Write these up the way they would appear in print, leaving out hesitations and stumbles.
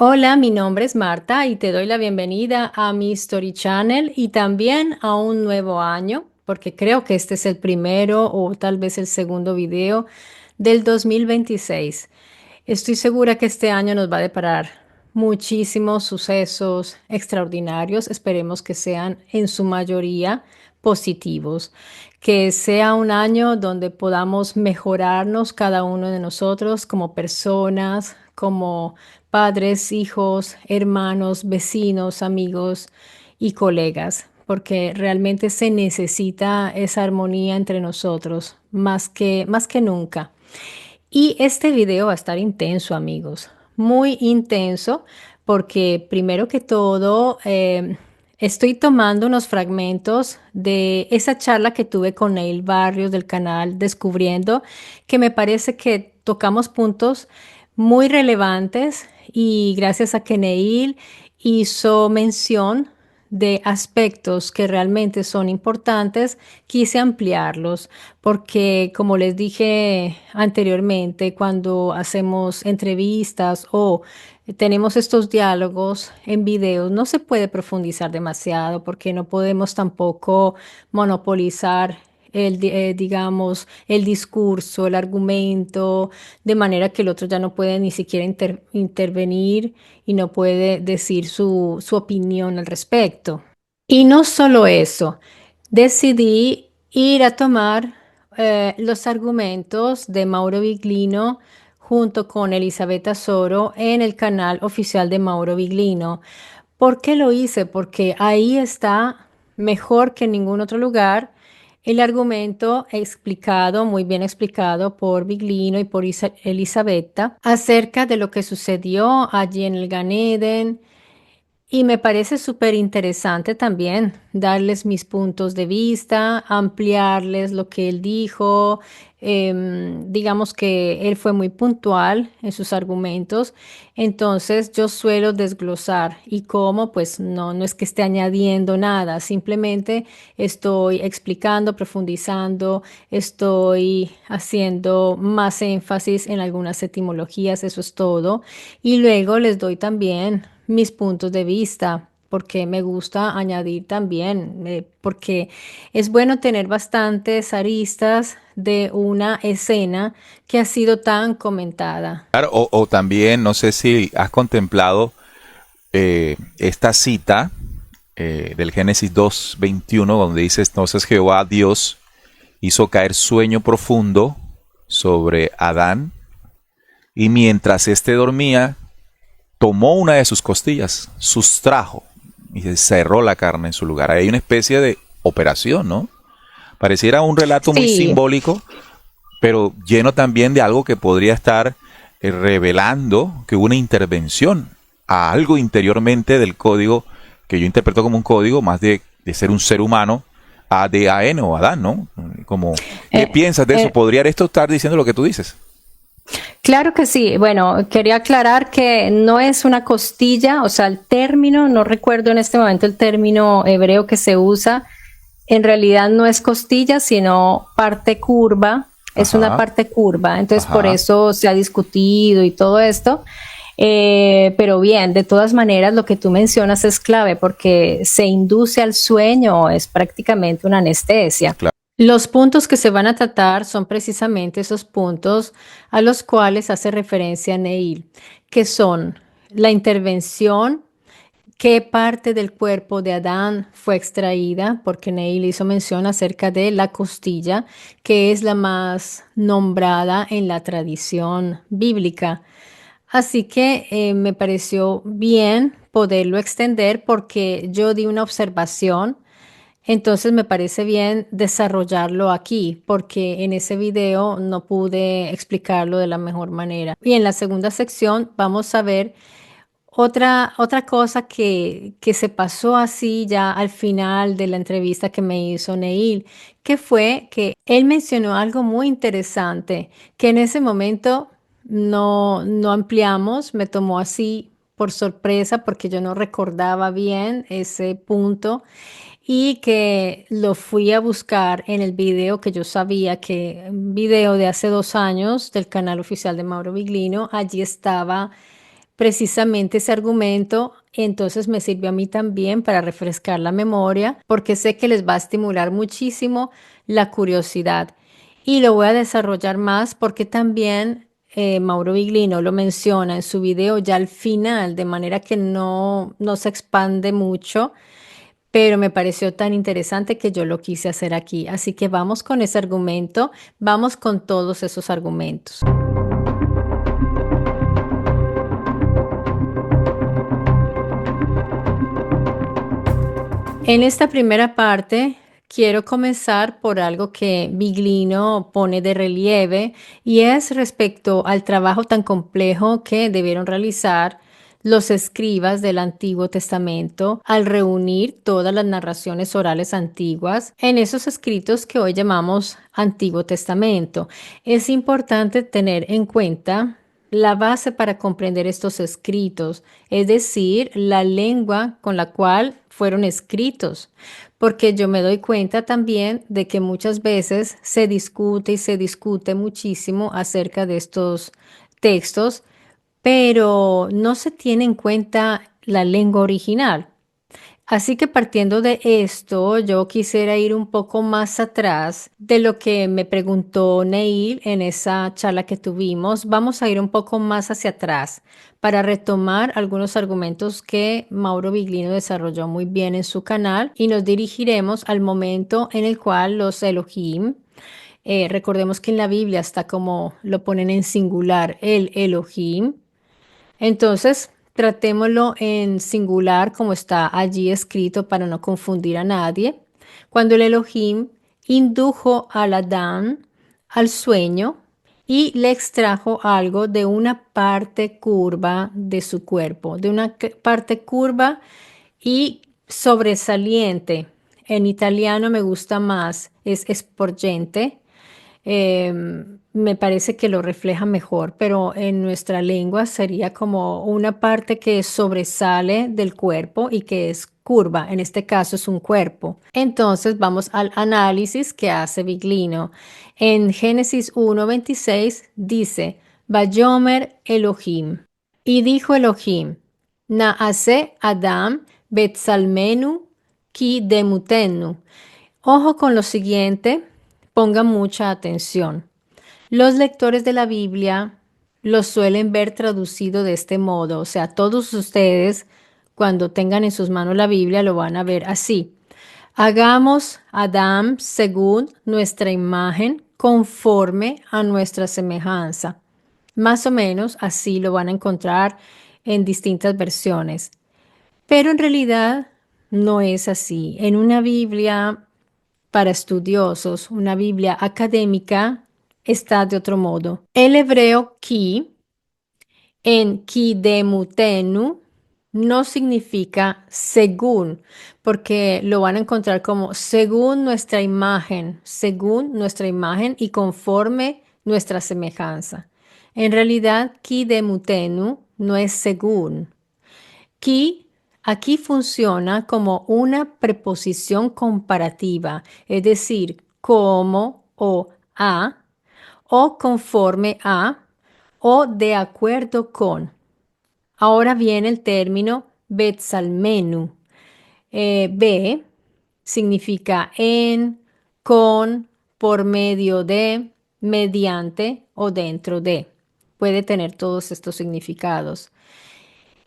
Hola, mi nombre es Marta y te doy la bienvenida a mi Story Channel y también a un nuevo año, porque creo que este es el primero o tal vez el segundo video del 2026. Estoy segura que este año nos va a deparar muchísimos sucesos extraordinarios. Esperemos que sean en su mayoría positivos, que sea un año donde podamos mejorarnos cada uno de nosotros como personas, como padres, hijos, hermanos, vecinos, amigos y colegas, porque realmente se necesita esa armonía entre nosotros más que nunca. Y este video va a estar intenso, amigos, muy intenso, porque primero que todo, estoy tomando unos fragmentos de esa charla que tuve con Neil Barrios del canal Descubriendo, que me parece que tocamos puntos muy relevantes y gracias a que Neil hizo mención de aspectos que realmente son importantes, quise ampliarlos porque, como les dije anteriormente, cuando hacemos entrevistas o tenemos estos diálogos en videos, no se puede profundizar demasiado porque no podemos tampoco monopolizar digamos, el discurso, el argumento, de manera que el otro ya no puede ni siquiera intervenir y no puede decir su opinión al respecto. Y no solo eso, decidí ir a tomar los argumentos de Mauro Viglino junto con Elizabeth Soro en el canal oficial de Mauro Viglino. ¿Por qué lo hice? Porque ahí está mejor que en ningún otro lugar el argumento explicado, muy bien explicado por Viglino y por Elisabetta acerca de lo que sucedió allí en el Gan Eden, y me parece súper interesante también darles mis puntos de vista, ampliarles lo que él dijo. Digamos que él fue muy puntual en sus argumentos, entonces yo suelo desglosar y cómo, pues no es que esté añadiendo nada, simplemente estoy explicando, profundizando, estoy haciendo más énfasis en algunas etimologías, eso es todo. Y luego les doy también mis puntos de vista, porque me gusta añadir también, porque es bueno tener bastantes aristas de una escena que ha sido tan comentada. Claro, o también, no sé si has contemplado esta cita del Génesis 2:21, donde dice: entonces Jehová Dios hizo caer sueño profundo sobre Adán, y mientras éste dormía, tomó una de sus costillas, sustrajo y se cerró la carne en su lugar. Ahí hay una especie de operación, ¿no? Pareciera un relato muy Sí, simbólico, pero lleno también de algo que podría estar revelando que hubo una intervención a algo interiormente del código, que yo interpreto como un código más de ser un ser humano, ADAN o Adán, ¿no? Como, ¿qué eh, piensas de eso? eh, ¿Podría esto estar diciendo lo que tú dices? claro que sí. Bueno, quería aclarar que no es una costilla, o sea, el término, no recuerdo en este momento el término hebreo que se usa, en realidad no es costilla, sino parte curva, es una Ajá, parte curva, entonces por ajá. eso se ha discutido y todo esto. Pero bien, de todas maneras, lo que tú mencionas es clave porque se induce al sueño, es prácticamente una anestesia. Claro. Los puntos que se van a tratar son precisamente esos puntos a los cuales hace referencia Neil, que son la intervención, qué parte del cuerpo de Adán fue extraída, porque Neil hizo mención acerca de la costilla, que es la más nombrada en la tradición bíblica. Así que me pareció bien poderlo extender porque yo di una observación, entonces me parece bien desarrollarlo aquí porque en ese video no pude explicarlo de la mejor manera. Y en la segunda sección vamos a ver otra cosa que se pasó así ya al final de la entrevista que me hizo Neil, que fue que él mencionó algo muy interesante, que en ese momento no ampliamos, me tomó así por sorpresa porque yo no recordaba bien ese punto y que lo fui a buscar en el video que yo sabía que, un video de hace 2 años del canal oficial de Mauro Viglino, allí estaba precisamente ese argumento. Entonces me sirvió a mí también para refrescar la memoria, porque sé que les va a estimular muchísimo la curiosidad. Y lo voy a desarrollar más porque también Mauro Viglino lo menciona en su video ya al final, de manera que no se expande mucho, pero me pareció tan interesante que yo lo quise hacer aquí. Así que vamos con ese argumento, vamos con todos esos argumentos. En esta primera parte quiero comenzar por algo que Biglino pone de relieve y es respecto al trabajo tan complejo que debieron realizar los escribas del Antiguo Testamento al reunir todas las narraciones orales antiguas en esos escritos que hoy llamamos Antiguo Testamento. Es importante tener en cuenta la base para comprender estos escritos, es decir, la lengua con la cual fueron escritos, porque yo me doy cuenta también de que muchas veces se discute y se discute muchísimo acerca de estos textos, pero no se tiene en cuenta la lengua original. Así que partiendo de esto, yo quisiera ir un poco más atrás de lo que me preguntó Neil en esa charla que tuvimos. Vamos a ir un poco más hacia atrás para retomar algunos argumentos que Mauro Viglino desarrolló muy bien en su canal y nos dirigiremos al momento en el cual los Elohim, recordemos que en la Biblia está como lo ponen en singular, el Elohim, entonces, tratémoslo en singular como está allí escrito para no confundir a nadie. Cuando el Elohim indujo al Adán al sueño y le extrajo algo de una parte curva de su cuerpo, de una parte curva y sobresaliente. En italiano me gusta más, es sporgente, me parece que lo refleja mejor, pero en nuestra lengua sería como una parte que sobresale del cuerpo y que es curva. En este caso es un cuerpo. Entonces vamos al análisis que hace Biglino. En Génesis 1:26 dice, Vayomer Elohim. Y dijo Elohim, Naase Adam Betzalmenu ki demutenu. Ojo con lo siguiente, pongan mucha atención. Los lectores de la Biblia lo suelen ver traducido de este modo, o sea, todos ustedes cuando tengan en sus manos la Biblia lo van a ver así. Hagamos Adam según nuestra imagen, conforme a nuestra semejanza. Más o menos así lo van a encontrar en distintas versiones. Pero en realidad no es así. En una Biblia para estudiosos, una Biblia académica, está de otro modo. El hebreo ki en kidemutenu no significa según, porque lo van a encontrar como según nuestra imagen y conforme nuestra semejanza. En realidad, kidemutenu no es según. Ki aquí funciona como una preposición comparativa, es decir, como o conforme a, o de acuerdo con. Ahora viene el término betsalmenu. Be significa en, con, por medio de, mediante o dentro de. Puede tener todos estos significados.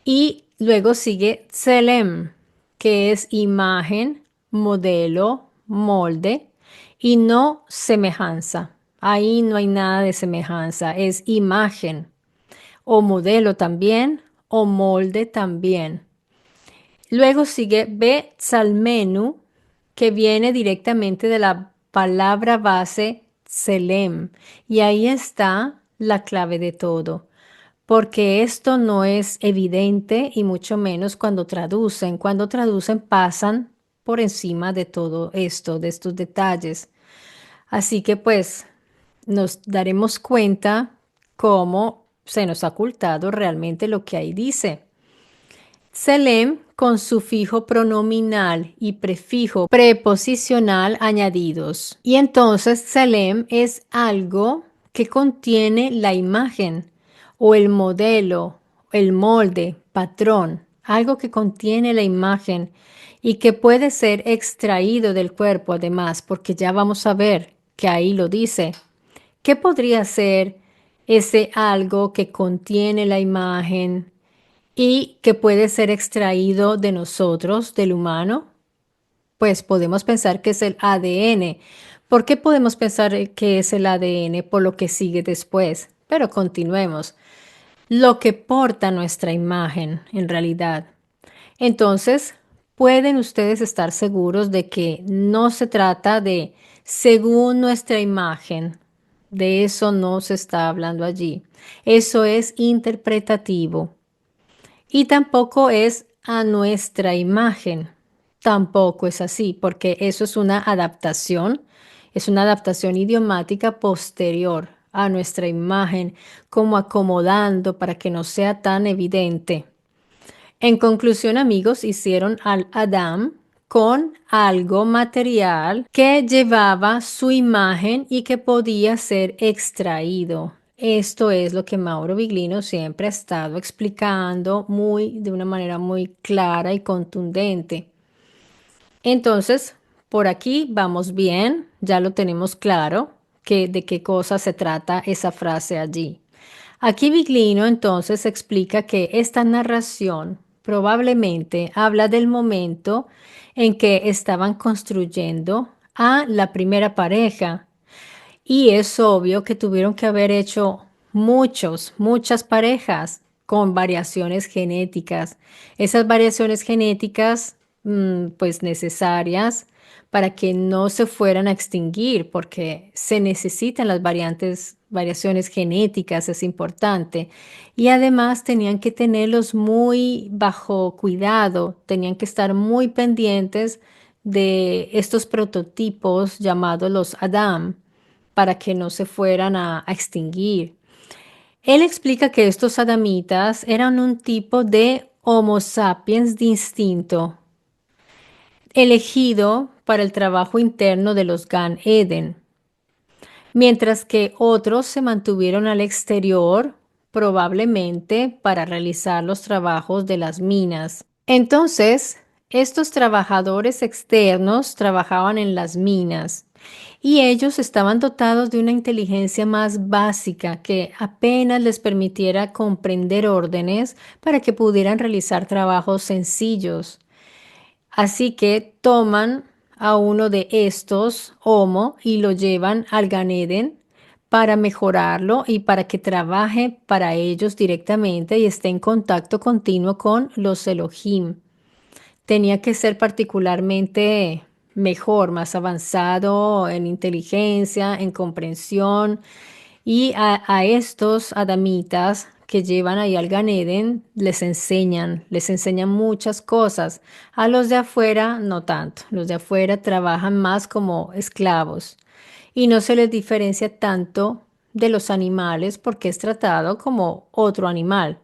Y luego sigue Tselem, que es imagen, modelo, molde y no semejanza. Ahí no hay nada de semejanza, es imagen o modelo también o molde también. Luego sigue Betzalmenu, que viene directamente de la palabra base Tselem. Y ahí está la clave de todo porque esto no es evidente y mucho menos cuando traducen. Cuando traducen pasan por encima de todo esto, de estos detalles. Así que pues nos daremos cuenta cómo se nos ha ocultado realmente lo que ahí dice. Selem con sufijo pronominal y prefijo preposicional añadidos. Y entonces Selem es algo que contiene la imagen o el modelo, el molde, patrón, algo que contiene la imagen y que puede ser extraído del cuerpo además, porque ya vamos a ver que ahí lo dice. ¿Qué podría ser ese algo que contiene la imagen y que puede ser extraído de nosotros, del humano? Pues podemos pensar que es el ADN. ¿Por qué podemos pensar que es el ADN? Por lo que sigue después. Pero continuemos. Lo que porta nuestra imagen, en realidad. Entonces, pueden ustedes estar seguros de que no se trata de según nuestra imagen. De eso no se está hablando allí. Eso es interpretativo. Y tampoco es a nuestra imagen. Tampoco es así, porque eso es una adaptación idiomática posterior a nuestra imagen, como acomodando para que no sea tan evidente. En conclusión, amigos, hicieron al Adam con algo material que llevaba su imagen y que podía ser extraído. Esto es lo que Mauro Viglino siempre ha estado explicando de una manera muy clara y contundente. Entonces, por aquí vamos bien, ya lo tenemos claro de qué cosa se trata esa frase allí. Aquí Viglino entonces explica que esta narración probablemente habla del momento en que estaban construyendo a la primera pareja y es obvio que tuvieron que haber hecho muchas parejas con variaciones genéticas. Esas variaciones genéticas, pues necesarias para que no se fueran a extinguir, porque se necesitan las variaciones genéticas, es importante. Y además tenían que tenerlos muy bajo cuidado, tenían que estar muy pendientes de estos prototipos llamados los Adam para que no se fueran a extinguir. Él explica que estos adamitas eran un tipo de Homo sapiens distinto, elegido para el trabajo interno de los Gan Eden, mientras que otros se mantuvieron al exterior, probablemente para realizar los trabajos de las minas. Entonces, estos trabajadores externos trabajaban en las minas y ellos estaban dotados de una inteligencia más básica que apenas les permitiera comprender órdenes para que pudieran realizar trabajos sencillos. Así que toman a uno de estos Homo y lo llevan al Gan Eden para mejorarlo y para que trabaje para ellos directamente y esté en contacto continuo con los Elohim. Tenía que ser particularmente mejor, más avanzado en inteligencia, en comprensión. Y a estos adamitas que llevan ahí al Gan Eden les enseñan muchas cosas. A los de afuera no tanto. Los de afuera trabajan más como esclavos y no se les diferencia tanto de los animales porque es tratado como otro animal.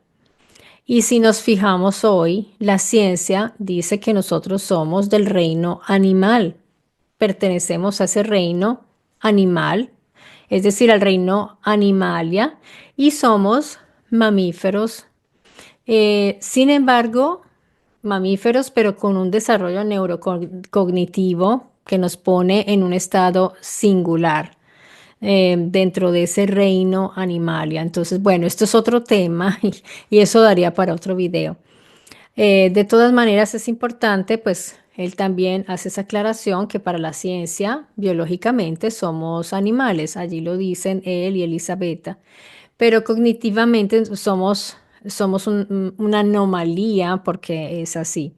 Y si nos fijamos hoy, la ciencia dice que nosotros somos del reino animal, pertenecemos a ese reino animal, es decir, al reino animalia, y somos mamíferos. Sin embargo, mamíferos, pero con un desarrollo neurocognitivo que nos pone en un estado singular dentro de ese reino animalia. Entonces, bueno, esto es otro tema y eso daría para otro video. De todas maneras, es importante, pues él también hace esa aclaración que para la ciencia, biológicamente, somos animales. Allí lo dicen él y Elisabetta, pero cognitivamente somos una anomalía porque es así.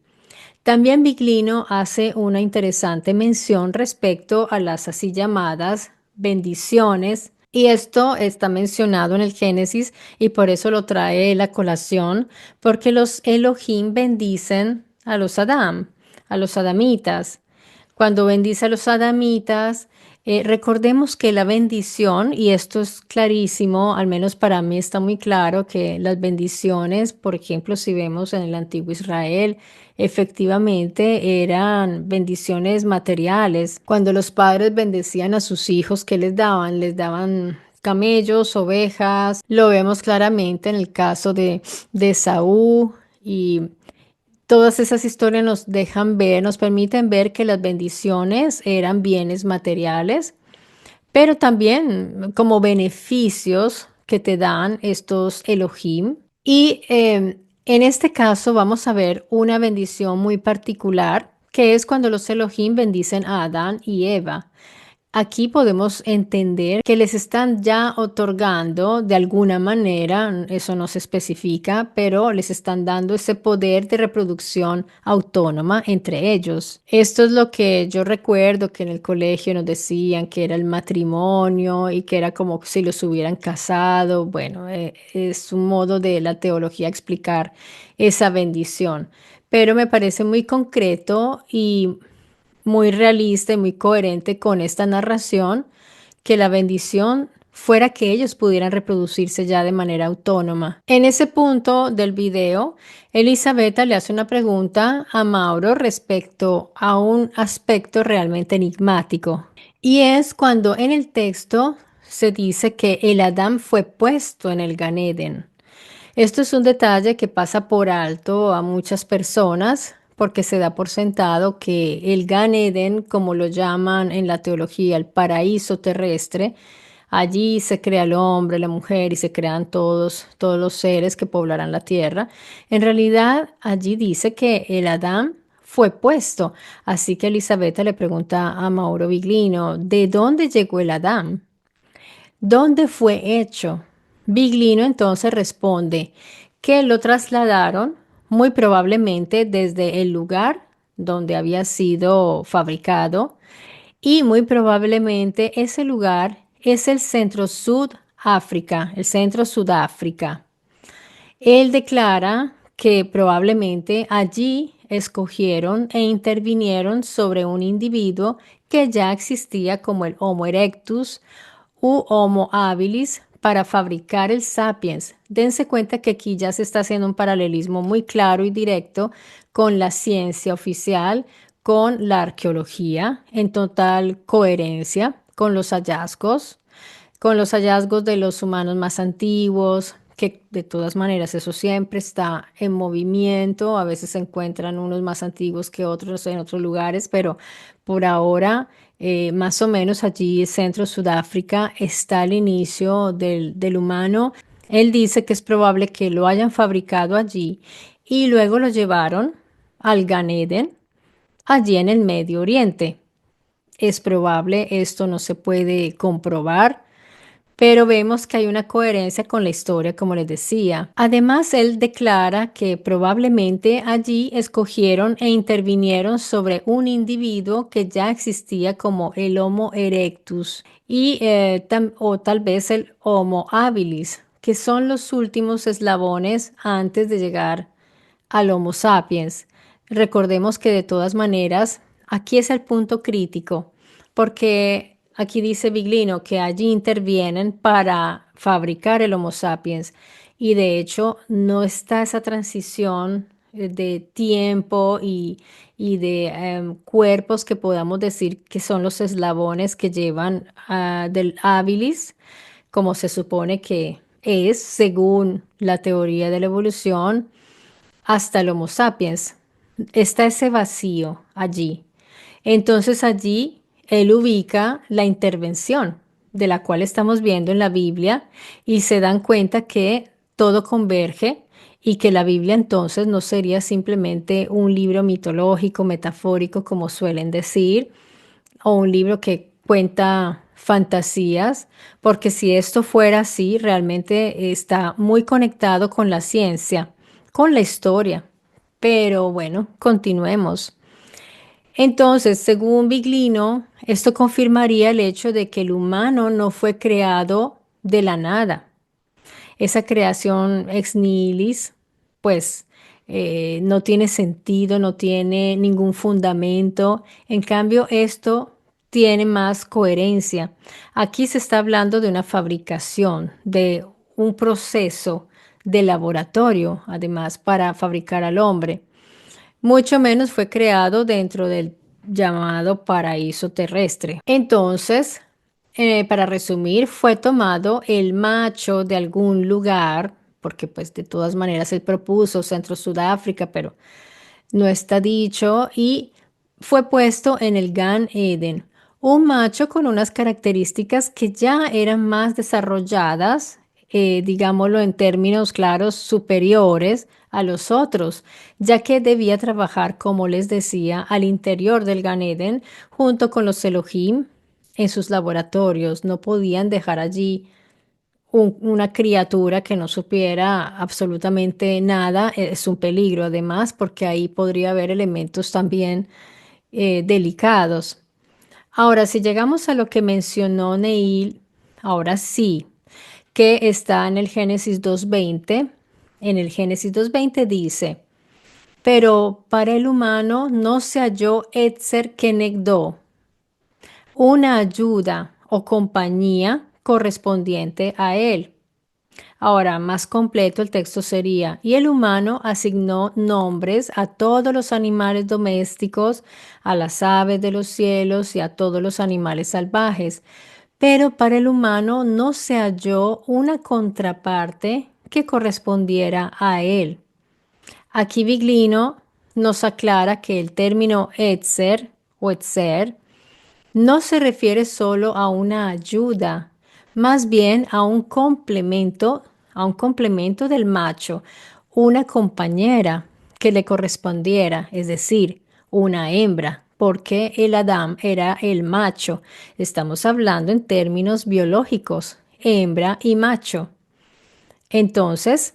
También Viglino hace una interesante mención respecto a las así llamadas bendiciones, y esto está mencionado en el Génesis y por eso lo trae la colación, porque los Elohim bendicen a los Adam, a los adamitas. Cuando bendice a los adamitas, recordemos que la bendición, y esto es clarísimo, al menos para mí está muy claro que las bendiciones, por ejemplo, si vemos en el antiguo Israel, efectivamente eran bendiciones materiales. Cuando los padres bendecían a sus hijos, ¿qué les daban? Les daban camellos, ovejas. Lo vemos claramente en el caso de Esaú y todas esas historias nos dejan ver, nos permiten ver que las bendiciones eran bienes materiales, pero también como beneficios que te dan estos Elohim. Y en este caso vamos a ver una bendición muy particular, que es cuando los Elohim bendicen a Adán y Eva. Aquí podemos entender que les están ya otorgando de alguna manera, eso no se especifica, pero les están dando ese poder de reproducción autónoma entre ellos. Esto es lo que yo recuerdo que en el colegio nos decían que era el matrimonio y que era como si los hubieran casado. Bueno, es un modo de la teología explicar esa bendición, pero me parece muy concreto y muy realista y muy coherente con esta narración, que la bendición fuera que ellos pudieran reproducirse ya de manera autónoma. En ese punto del video, Elisabetta le hace una pregunta a Mauro respecto a un aspecto realmente enigmático. Y es cuando en el texto se dice que el Adán fue puesto en el Gan Eden. Esto es un detalle que pasa por alto a muchas personas porque se da por sentado que el Gan Eden, como lo llaman en la teología, el paraíso terrestre, allí se crea el hombre, la mujer y se crean todos los seres que poblarán la tierra. En realidad, allí dice que el Adán fue puesto. Así que Elisabetta le pregunta a Mauro Viglino, ¿de dónde llegó el Adán? ¿Dónde fue hecho? Biglino entonces responde que lo trasladaron muy probablemente desde el lugar donde había sido fabricado y muy probablemente ese lugar es el centro Sudáfrica, el centro Sudáfrica. Él declara que probablemente allí escogieron e intervinieron sobre un individuo que ya existía como el Homo erectus u Homo habilis para fabricar el sapiens. Dense cuenta que aquí ya se está haciendo un paralelismo muy claro y directo con la ciencia oficial, con la arqueología, en total coherencia con los hallazgos de los humanos más antiguos, que de todas maneras eso siempre está en movimiento, a veces se encuentran unos más antiguos que otros en otros lugares, pero por ahora más o menos allí, Centro Sudáfrica, está el inicio del humano. Él dice que es probable que lo hayan fabricado allí y luego lo llevaron al Gan Eden, allí en el Medio Oriente. Es probable, esto no se puede comprobar, pero vemos que hay una coherencia con la historia, como les decía. Además, él declara que probablemente allí escogieron e intervinieron sobre un individuo que ya existía como el Homo erectus y, o tal vez el Homo habilis, que son los últimos eslabones antes de llegar al Homo sapiens. Recordemos que de todas maneras, aquí es el punto crítico, porque aquí dice Biglino que allí intervienen para fabricar el Homo sapiens y de hecho no está esa transición de tiempo y de cuerpos que podamos decir que son los eslabones que llevan del habilis, como se supone que es según la teoría de la evolución hasta el Homo sapiens. Está ese vacío allí. Entonces allí él ubica la intervención de la cual estamos viendo en la Biblia y se dan cuenta que todo converge y que la Biblia entonces no sería simplemente un libro mitológico, metafórico, como suelen decir, o un libro que cuenta fantasías, porque si esto fuera así, realmente está muy conectado con la ciencia, con la historia. Pero bueno, continuemos. Entonces, según Biglino, esto confirmaría el hecho de que el humano no fue creado de la nada. Esa creación ex nihis, pues no tiene sentido, no tiene ningún fundamento. En cambio, esto tiene más coherencia. Aquí se está hablando de una fabricación, de un proceso de laboratorio, además, para fabricar al hombre. Mucho menos fue creado dentro del llamado paraíso terrestre. Entonces, Para resumir, fue tomado el macho de algún lugar, porque pues de todas maneras él propuso Centro Sudáfrica, pero no está dicho, y fue puesto en el Gan Eden, un macho con unas características que ya eran más desarrolladas, digámoslo en términos claros, superiores a los otros, ya que debía trabajar, como les decía, al interior del Gan Eden, junto con los Elohim en sus laboratorios. No podían dejar allí una criatura que no supiera absolutamente nada. Es un peligro además porque ahí podría haber elementos también delicados. Ahora, si llegamos a lo que mencionó Neil, ahora sí, que está en el Génesis 2:20. En el Génesis 2:20 dice, pero para el humano no se halló Etzer Kenegdo, una ayuda o compañía correspondiente a él. Ahora, más completo el texto sería, y el humano asignó nombres a todos los animales domésticos, a las aves de los cielos y a todos los animales salvajes. Pero para el humano no se halló una contraparte que correspondiera a él. Aquí Viglino nos aclara que el término etzer o etzer no se refiere solo a una ayuda, más bien a un complemento del macho, una compañera que le correspondiera, es decir, una hembra, porque el Adán era el macho. Estamos hablando en términos biológicos, hembra y macho. Entonces,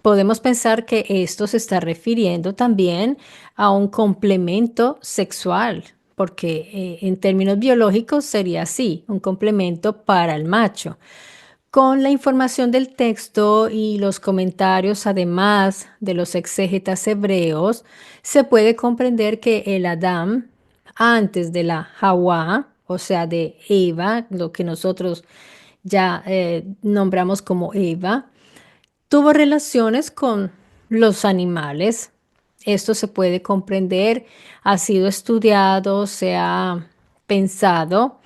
podemos pensar que esto se está refiriendo también a un complemento sexual, porque en términos biológicos sería así, un complemento para el macho. Con la información del texto y los comentarios, además de los exégetas hebreos, se puede comprender que el Adán, antes de la Hawa, o sea, de Eva, lo que nosotros ya nombramos como Eva, tuvo relaciones con los animales. Esto se puede comprender, ha sido estudiado, se ha pensado,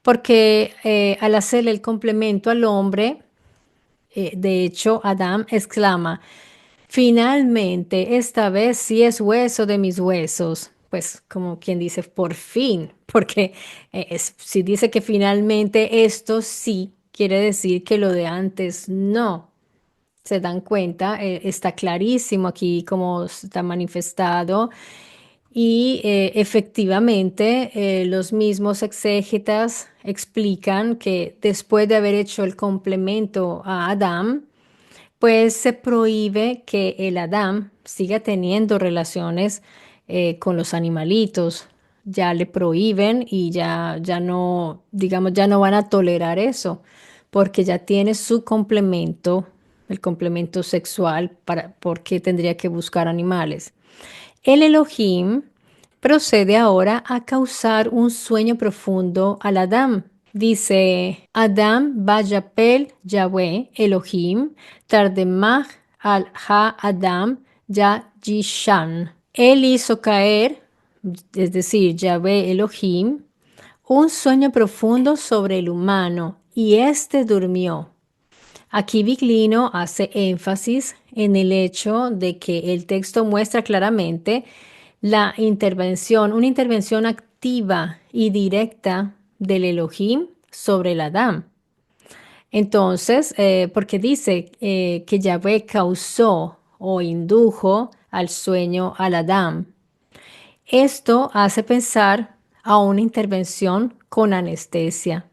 porque al hacerle el complemento al hombre, de hecho, Adán exclama, finalmente, esta vez sí es hueso de mis huesos. Pues como quien dice, por fin, porque si dice que finalmente esto sí, quiere decir que lo de antes no. Se dan cuenta, está clarísimo aquí cómo está manifestado y efectivamente los mismos exégetas explican que después de haber hecho el complemento a Adán, pues se prohíbe que el Adán siga teniendo relaciones con los animalitos. Ya le prohíben y ya no, digamos, ya no van a tolerar eso, porque ya tiene su complemento, el complemento sexual, porque tendría que buscar animales. El Elohim procede ahora a causar un sueño profundo al Adán. Dice, Adam Vayapel Yahweh Elohim Tardemach al Ha-Adam Ya Yishan. Él hizo caer, es decir, Yahweh Elohim, un sueño profundo sobre el humano y éste durmió. Aquí Viglino hace énfasis en el hecho de que el texto muestra claramente una intervención activa y directa del Elohim sobre el Adán. Entonces, porque dice que Yahvé causó o indujo al sueño al Adán. Esto hace pensar a una intervención con anestesia.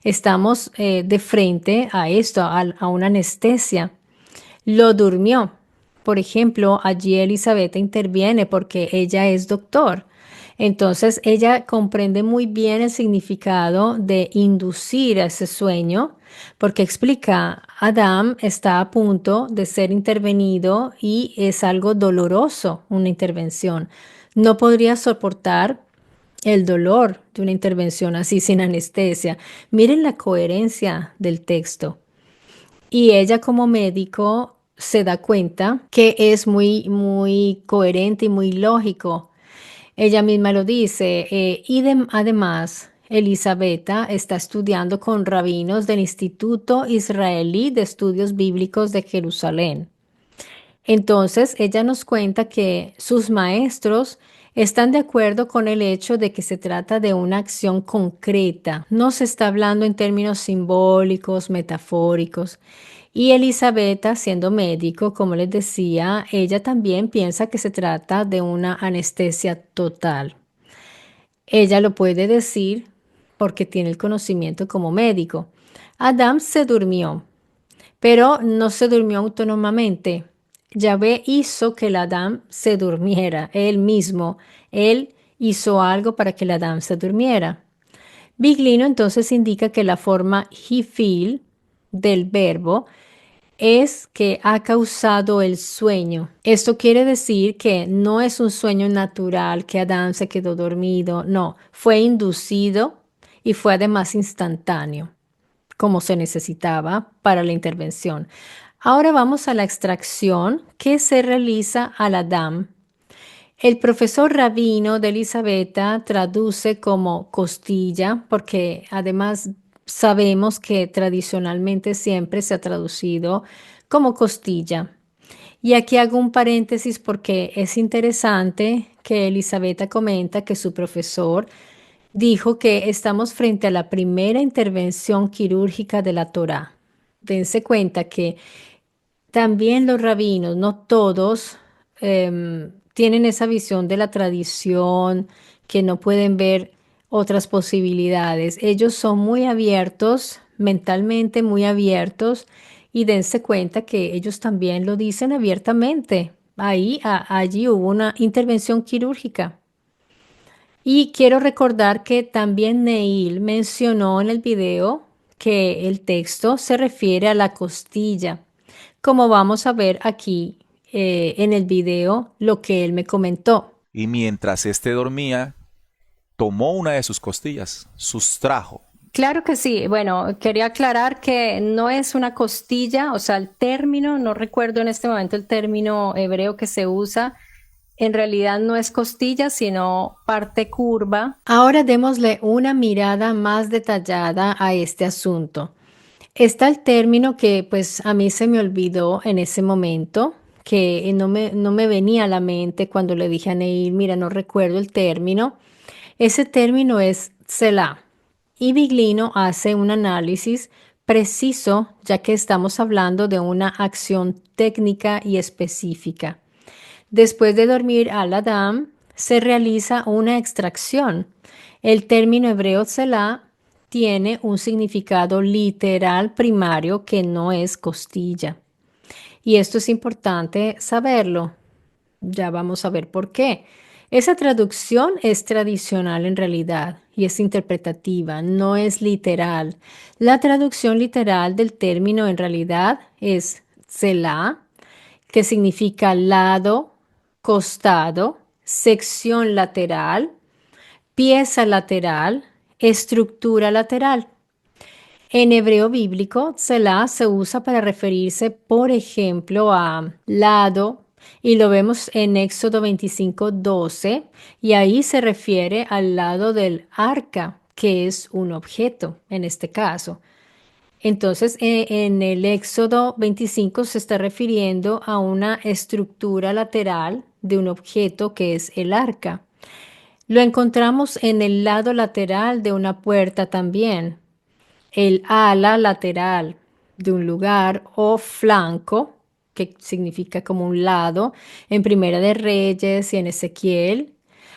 Estamos de frente a esto, a una anestesia. Lo durmió. Por ejemplo, allí Elizabeth interviene porque ella es doctor. Entonces, ella comprende muy bien el significado de inducir a ese sueño, porque explica, Adam está a punto de ser intervenido y es algo doloroso, una intervención. No podría soportar el dolor de una intervención así sin anestesia. Miren la coherencia del texto. Y ella como médico se da cuenta que es muy coherente y muy lógico. Ella misma lo dice. Además, Elisabetta está estudiando con rabinos del Instituto Israelí de Estudios Bíblicos de Jerusalén. Entonces, ella nos cuenta que sus maestros están de acuerdo con el hecho de que se trata de una acción concreta. No se está hablando en términos simbólicos, metafóricos. Y Elisabetta, siendo médico, como les decía, ella también piensa que se trata de una anestesia total. Ella lo puede decir porque tiene el conocimiento como médico. Adam se durmió, pero no se durmió autónomamente. Yahvé hizo que el Adán se durmiera, él mismo. Él hizo algo para que el Adán se durmiera. Biglino entonces indica que la forma he feel del verbo es que ha causado el sueño. Esto quiere decir que no es un sueño natural, que Adán se quedó dormido, no, fue inducido y fue además instantáneo como se necesitaba para la intervención. Ahora vamos a la extracción que se realiza al Adam. El profesor rabino de Elisabetta traduce como costilla, porque además sabemos que tradicionalmente siempre se ha traducido como costilla. Y aquí hago un paréntesis porque es interesante que Elisabetta comenta que su profesor dijo que estamos frente a la primera intervención quirúrgica de la Torá. Dense cuenta que también los rabinos, no todos, tienen esa visión de la tradición, que no pueden ver otras posibilidades. Ellos son muy abiertos, mentalmente muy abiertos, y dense cuenta que ellos también lo dicen abiertamente. Allí hubo una intervención quirúrgica. Y quiero recordar que también Neil mencionó en el video que el texto se refiere a la costilla, como vamos a ver aquí en el video lo que él me comentó. Y mientras éste dormía, tomó una de sus costillas, sustrajo. Claro que sí. Bueno, quería aclarar que no es una costilla, o sea, el término, no recuerdo en este momento el término hebreo que se usa. En realidad no es costilla, sino parte curva. Ahora démosle una mirada más detallada a este asunto. Está el término que pues a mí se me olvidó en ese momento, que no me venía a la mente cuando le dije a Neil, mira, no recuerdo el término. Ese término es Selah. Y Biglino hace un análisis preciso, ya que estamos hablando de una acción técnica y específica. Después de dormir al Adam, se realiza una extracción. El término hebreo Selah tiene un significado literal primario que no es costilla. Y esto es importante saberlo. Ya vamos a ver por qué. Esa traducción es tradicional en realidad y es interpretativa, no es literal. La traducción literal del término en realidad es Selah, que significa lado, costado, sección lateral, pieza lateral, estructura lateral. En hebreo bíblico, Selah se usa para referirse, por ejemplo, a lado, y lo vemos en Éxodo 25:12, y ahí se refiere al lado del arca, que es un objeto en este caso. Entonces, en el Éxodo 25 se está refiriendo a una estructura lateral de un objeto que es el arca. Lo encontramos en el lado lateral de una puerta también, el ala lateral de un lugar o flanco, que significa como un lado, en Primera de Reyes y en Ezequiel.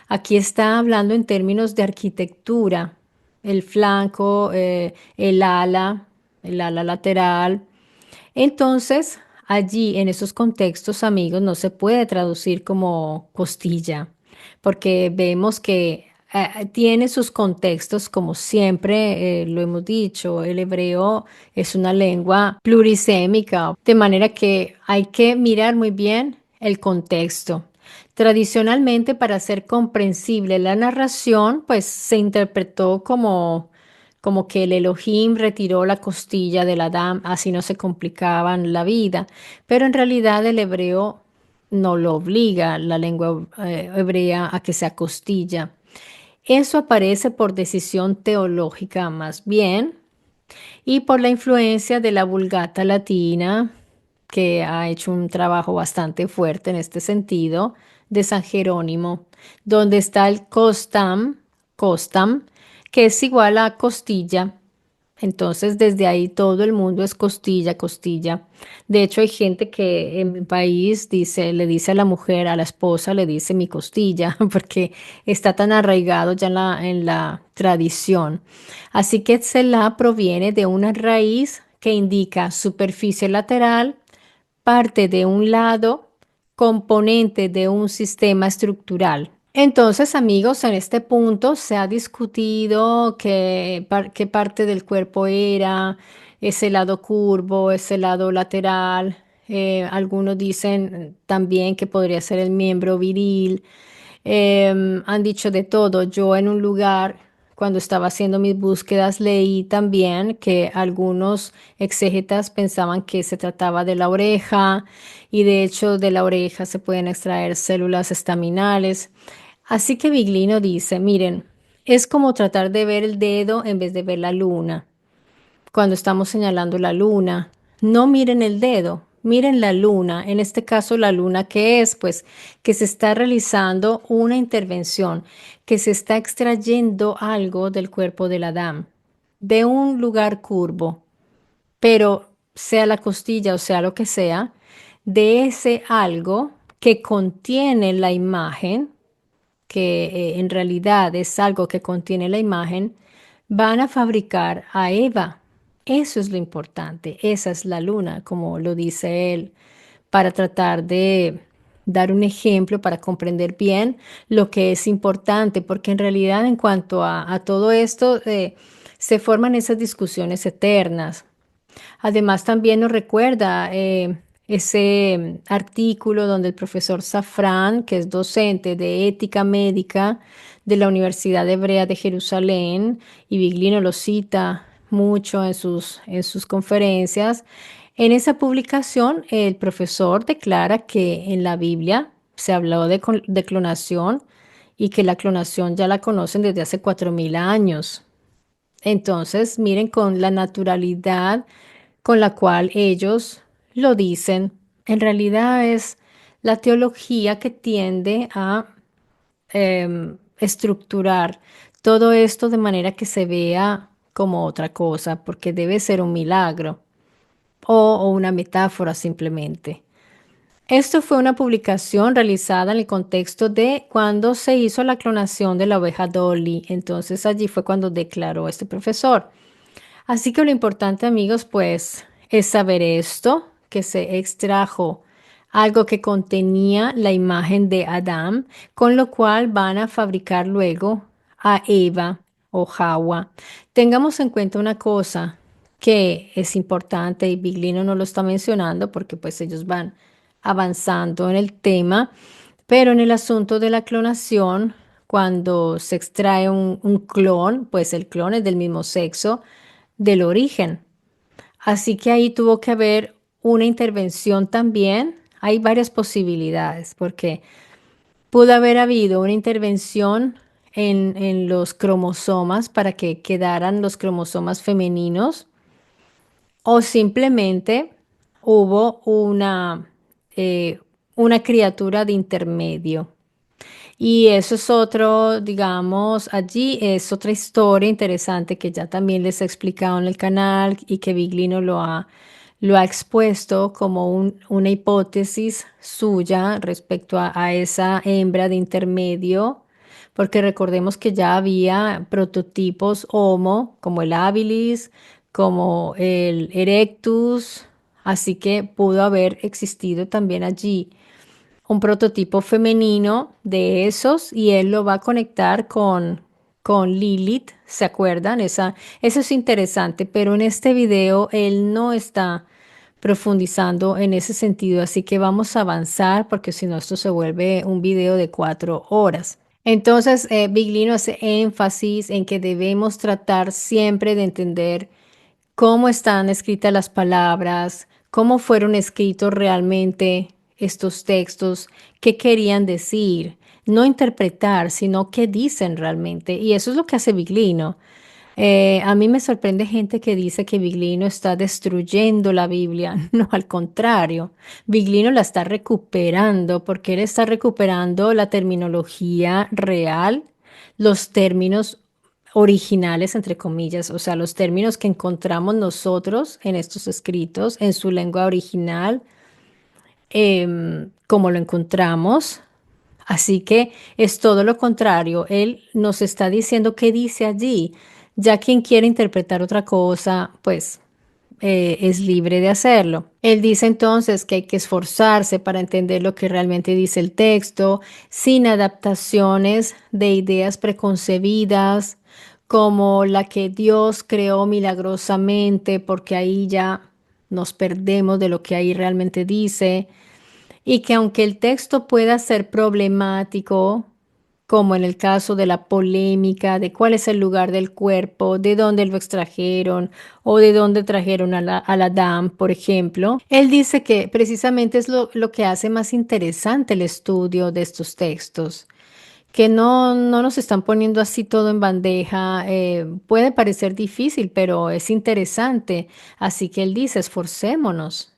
Aquí está hablando en términos de arquitectura, el flanco, el ala lateral. Entonces, allí en esos contextos, amigos, no se puede traducir como costilla, porque vemos que tiene sus contextos, como siempre lo hemos dicho, el hebreo es una lengua plurisémica, de manera que hay que mirar muy bien el contexto. Tradicionalmente, para hacer comprensible la narración, pues se interpretó como que el Elohim retiró la costilla del Adán, así no se complicaban la vida. Pero en realidad el hebreo no lo obliga, la lengua hebrea, a que sea costilla. Eso aparece por decisión teológica más bien y por la influencia de la Vulgata latina, que ha hecho un trabajo bastante fuerte en este sentido, de San Jerónimo, donde está el costam, que es igual a costilla. Entonces, desde ahí todo el mundo es costilla, costilla. De hecho, hay gente que en mi país dice, le dice a la mujer, a la esposa, le dice mi costilla, porque está tan arraigado ya en la tradición. Así que Tselá proviene de una raíz que indica superficie lateral, parte de un lado, componente de un sistema estructural. Entonces, amigos, en este punto se ha discutido qué parte del cuerpo era, ese lado curvo, ese lado lateral. Algunos dicen también que podría ser el miembro viril. Han dicho de todo. Yo en un lugar, cuando estaba haciendo mis búsquedas, leí también que algunos exégetas pensaban que se trataba de la oreja y de hecho de la oreja se pueden extraer células estaminales. Así que Biglino dice, miren, es como tratar de ver el dedo en vez de ver la luna. Cuando estamos señalando la luna, no miren el dedo, miren la luna. En este caso, la luna, ¿qué es? Pues que se está realizando una intervención, que se está extrayendo algo del cuerpo del Adán, de un lugar curvo, pero sea la costilla o sea lo que sea, de ese algo que contiene la imagen que en realidad es algo que contiene la imagen, van a fabricar a Eva. Eso es lo importante, esa es la luna, como lo dice él, para tratar de dar un ejemplo, para comprender bien lo que es importante, porque en realidad en cuanto a todo esto, se forman esas discusiones eternas. Además, también nos recuerda ese artículo donde el profesor Safran, que es docente de ética médica de la Universidad Hebrea de Jerusalén, y Biglino lo cita mucho en sus conferencias, en esa publicación el profesor declara que en la Biblia se habló de clonación y que la clonación ya la conocen desde hace 4000 años. Entonces, miren con la naturalidad con la cual ellos lo dicen, en realidad es la teología que tiende a estructurar todo esto de manera que se vea como otra cosa, porque debe ser un milagro o una metáfora simplemente. Esto fue una publicación realizada en el contexto de cuando se hizo la clonación de la oveja Dolly. Entonces allí fue cuando declaró este profesor. Así que lo importante, amigos, pues es saber esto, que se extrajo algo que contenía la imagen de Adán, con lo cual van a fabricar luego a Eva o Hawa. Tengamos en cuenta una cosa que es importante y Biglino no lo está mencionando porque pues ellos van avanzando en el tema, pero en el asunto de la clonación, cuando se extrae un clon, pues el clon es del mismo sexo del origen. Así que ahí tuvo que haber una intervención también. Hay varias posibilidades, porque pudo haber habido una intervención en los cromosomas para que quedaran los cromosomas femeninos, o simplemente hubo eh, una criatura de intermedio. Y eso es otro, digamos, allí es otra historia interesante que ya también les he explicado en el canal y que Biglino lo ha expuesto como una hipótesis suya respecto a esa hembra de intermedio, porque recordemos que ya había prototipos Homo, como el habilis, como el erectus, así que pudo haber existido también allí un prototipo femenino de esos y él lo va a conectar con Lilith, ¿se acuerdan? Eso es interesante, pero en este video él no está profundizando en ese sentido, así que vamos a avanzar porque si no esto se vuelve un video de 4 horas. Entonces, Biglino hace énfasis en que debemos tratar siempre de entender cómo están escritas las palabras, cómo fueron escritos realmente estos textos, qué querían decir, no interpretar, sino qué dicen realmente. Y eso es lo que hace Biglino. A mí me sorprende gente que dice que Biglino está destruyendo la Biblia. No, al contrario, Biglino la está recuperando porque él está recuperando la terminología real, los términos originales, entre comillas, o sea, los términos que encontramos nosotros en estos escritos, en su lengua original, como lo encontramos. Así que es todo lo contrario. Él nos está diciendo qué dice allí. Ya quien quiere interpretar otra cosa, pues es libre de hacerlo. Él dice entonces que hay que esforzarse para entender lo que realmente dice el texto, sin adaptaciones de ideas preconcebidas, como la que Dios creó milagrosamente, porque ahí ya nos perdemos de lo que ahí realmente dice y que aunque el texto pueda ser problemático, como en el caso de la polémica de cuál es el lugar del cuerpo, de dónde lo extrajeron o de dónde trajeron a la Adán, por ejemplo, él dice que precisamente es lo que hace más interesante el estudio de estos textos, que no nos están poniendo así todo en bandeja. Puede parecer difícil, pero es interesante. Así que él dice, esforcémonos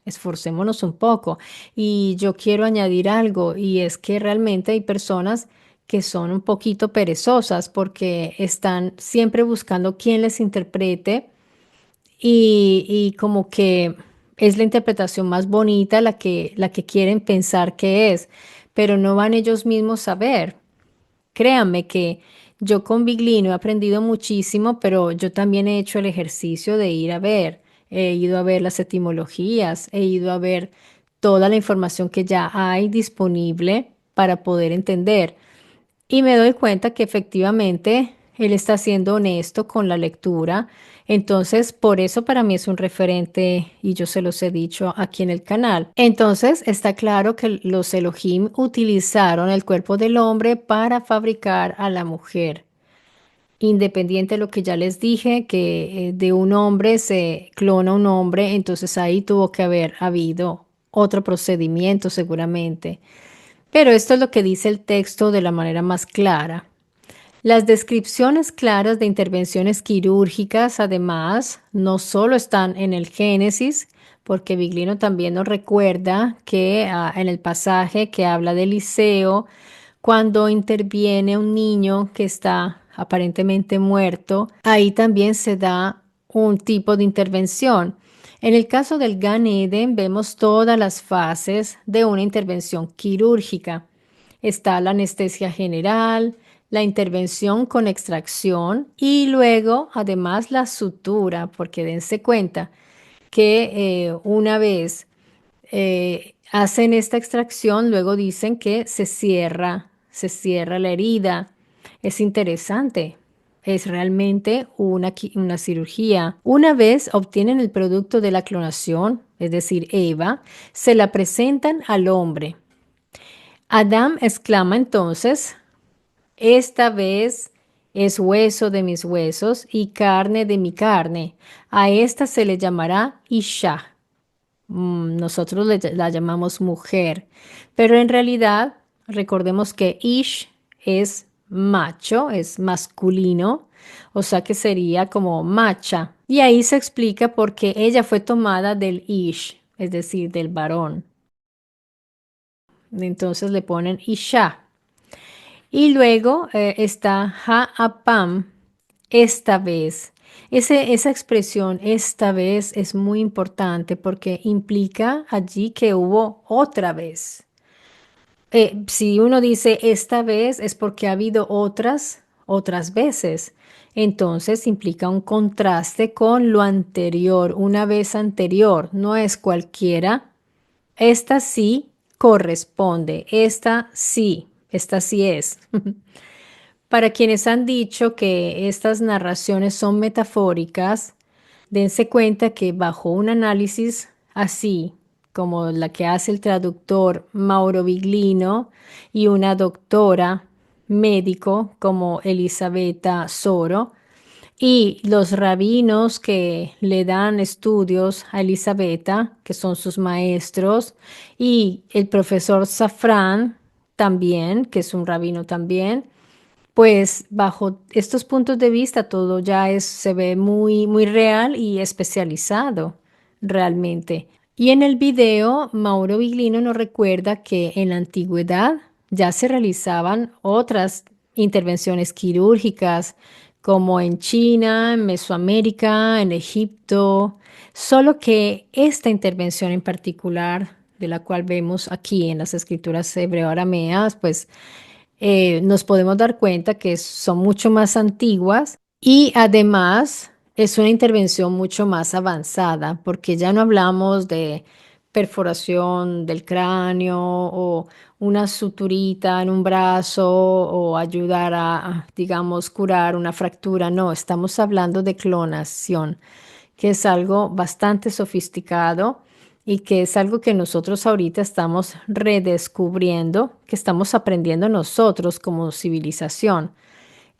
un poco. Y yo quiero añadir algo, y es que realmente hay personas que son un poquito perezosas porque están siempre buscando quién les interprete y como que es la interpretación más bonita la que quieren pensar que es, pero no van ellos mismos a ver. Créanme que yo con Biglino he aprendido muchísimo, pero yo también he hecho el ejercicio de ir a ver. He ido a ver las etimologías, he ido a ver toda la información que ya hay disponible para poder entender. Y me doy cuenta que efectivamente él está siendo honesto con la lectura. Entonces, por eso para mí es un referente y yo se los he dicho aquí en el canal. Entonces, está claro que los Elohim utilizaron el cuerpo del hombre para fabricar a la mujer. Independiente de lo que ya les dije, que de un hombre se clona un hombre, entonces ahí tuvo que haber habido otro procedimiento seguramente. Pero esto es lo que dice el texto de la manera más clara. Las descripciones claras de intervenciones quirúrgicas, además, no solo están en el Génesis, porque Biglino también nos recuerda que en el pasaje que habla de Eliseo, cuando interviene un niño que está aparentemente muerto, ahí también se da un tipo de intervención. En el caso del Gan Eden vemos todas las fases de una intervención quirúrgica. Está la anestesia general, la intervención con extracción y luego además la sutura, porque dense cuenta que una vez hacen esta extracción, luego dicen que se cierra la herida. Es interesante. Es realmente una cirugía. Una vez obtienen el producto de la clonación, es decir, Eva, se la presentan al hombre. Adán exclama entonces, esta vez es hueso de mis huesos y carne de mi carne. A esta se le llamará Isha. Nosotros la llamamos mujer, pero en realidad recordemos que Ish es macho, es masculino, o sea que sería como macha. Y ahí se explica por qué ella fue tomada del Ish, es decir, del varón. Entonces le ponen Isha. Y luego está Ha'apam, esta vez. Esa expresión, esta vez, es muy importante porque implica allí que hubo otra vez. Si uno dice esta vez es porque ha habido otras veces. Entonces implica un contraste con lo anterior, una vez anterior. No es cualquiera. Esta sí corresponde. Esta sí es. Para quienes han dicho que estas narraciones son metafóricas, dense cuenta que bajo un análisis así, como la que hace el traductor Mauro Biglino y una doctora médico como Elisabetta Soro, Y los rabinos que le dan estudios a Elisabetta, que son sus maestros, y el profesor Safran también, que es un rabino también, pues bajo estos puntos de vista todo ya se ve muy, muy real y especializado realmente. Y en el video, Mauro Biglino nos recuerda que en la antigüedad ya se realizaban otras intervenciones quirúrgicas, como en China, en Mesoamérica, en Egipto, solo que esta intervención en particular, de la cual vemos aquí en las escrituras hebreo-arameas, pues nos podemos dar cuenta que son mucho más antiguas y además es una intervención mucho más avanzada, porque ya no hablamos de perforación del cráneo o una suturita en un brazo o ayudar digamos, curar una fractura. No, estamos hablando de clonación, que es algo bastante sofisticado y que es algo que nosotros ahorita estamos redescubriendo, que estamos aprendiendo nosotros como civilización.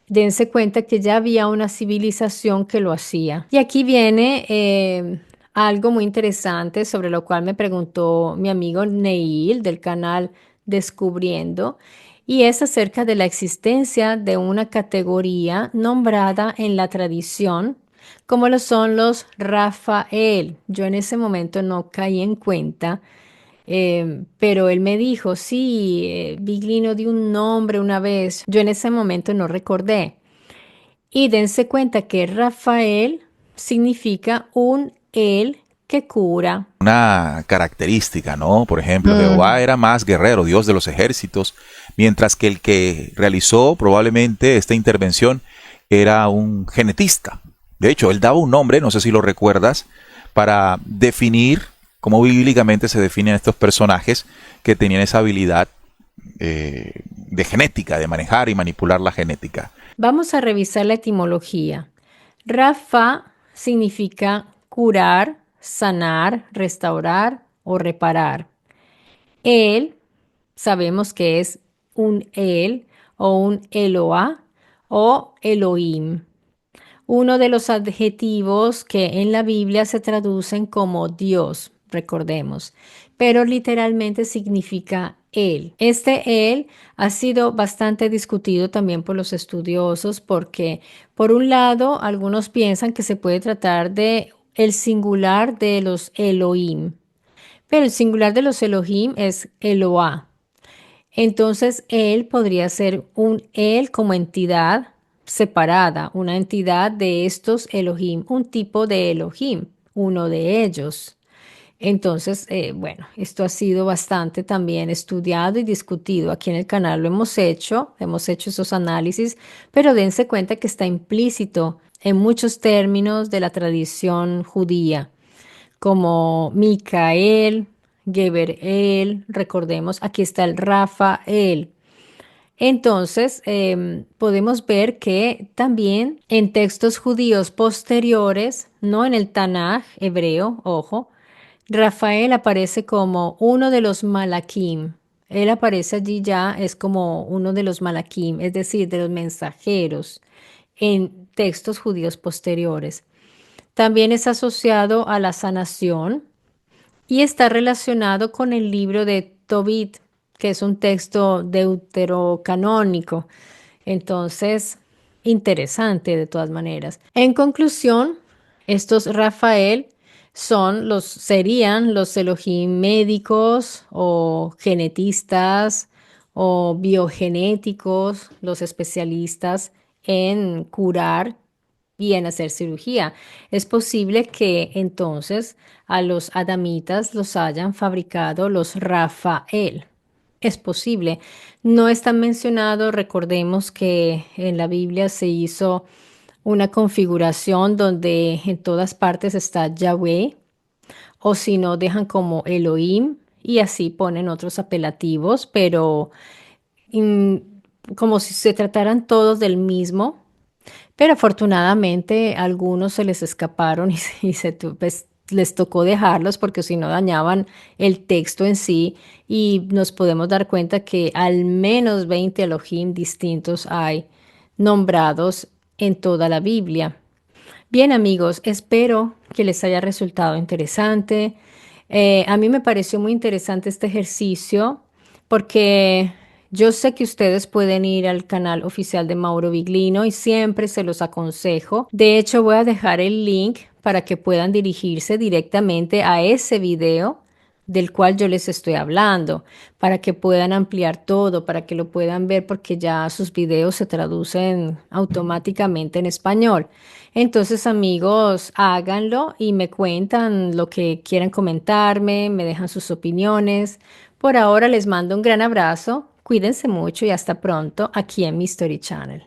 Dense cuenta que ya había una civilización que lo hacía. Y aquí viene algo muy interesante sobre lo cual me preguntó mi amigo Neil del canal Descubriendo, y es acerca de la existencia de una categoría nombrada en la tradición como lo son los Rafael. Yo en ese momento no caí en cuenta, pero él me dijo, sí, Biglino dio un nombre una vez. Yo en ese momento no recordé. Y dense cuenta que Rafael significa un él que cura. Una característica, ¿no? Por ejemplo, Jehová Mm. era más guerrero, Dios de los ejércitos, mientras que el que realizó probablemente esta intervención era un genetista. De hecho, él daba un nombre, no sé si lo recuerdas, para definir cómo bíblicamente se definen estos personajes que tenían esa habilidad de genética, de manejar y manipular la genética. Vamos a revisar la etimología. Rafa significa curar, sanar, restaurar o reparar. Él, sabemos que es un él o un Eloah o Elohim, uno de los adjetivos que en la Biblia se traducen como Dios, recordemos, pero literalmente significa Él. Este Él ha sido bastante discutido también por los estudiosos porque, por un lado, algunos piensan que se puede tratar de el singular de los Elohim, pero el singular de los Elohim es Eloah. Entonces, él podría ser un él como entidad separada, una entidad de estos Elohim, un tipo de Elohim, uno de ellos. Entonces, bueno, esto ha sido bastante también estudiado y discutido. Aquí en el canal lo hemos hecho esos análisis, pero dense cuenta que está implícito en muchos términos de la tradición judía como Micael, Geberel, recordemos, aquí está el Rafael. Entonces, podemos ver que también en textos judíos posteriores, no en el Tanaj hebreo, ojo, Rafael aparece como uno de los Malakim. Él aparece allí ya, es como uno de los Malakim, es decir, de los mensajeros en textos judíos posteriores. También es asociado a la sanación y está relacionado con el libro de Tobit, que es un texto deuterocanónico. Entonces, interesante de todas maneras. En conclusión, estos Rafael serían los Elohim médicos o genetistas o biogenéticos, los especialistas en curar y en hacer cirugía. Es posible que entonces a los adamitas los hayan fabricado los Rafael. Es posible. No están mencionados, recordemos que en la Biblia se hizo una configuración donde en todas partes está Yahweh, o si no, dejan como Elohim y así ponen otros apelativos, pero mm, como si se trataran todos del mismo. Pero afortunadamente a algunos se les escaparon pues, les tocó dejarlos porque si no dañaban el texto en sí y nos podemos dar cuenta que al menos 20 Elohim distintos hay nombrados en toda la Biblia. Bien, amigos, espero que les haya resultado interesante. A mí me pareció muy interesante este ejercicio porque yo sé que ustedes pueden ir al canal oficial de Mauro Biglino y siempre se los aconsejo. De hecho, voy a dejar el link para que puedan dirigirse directamente a ese video del cual yo les estoy hablando, para que puedan ampliar todo, para que lo puedan ver, porque ya sus videos se traducen automáticamente en español. Entonces, amigos, háganlo y me cuentan lo que quieran comentarme, me dejan sus opiniones. Por ahora les mando un gran abrazo, cuídense mucho y hasta pronto aquí en mi Story Channel.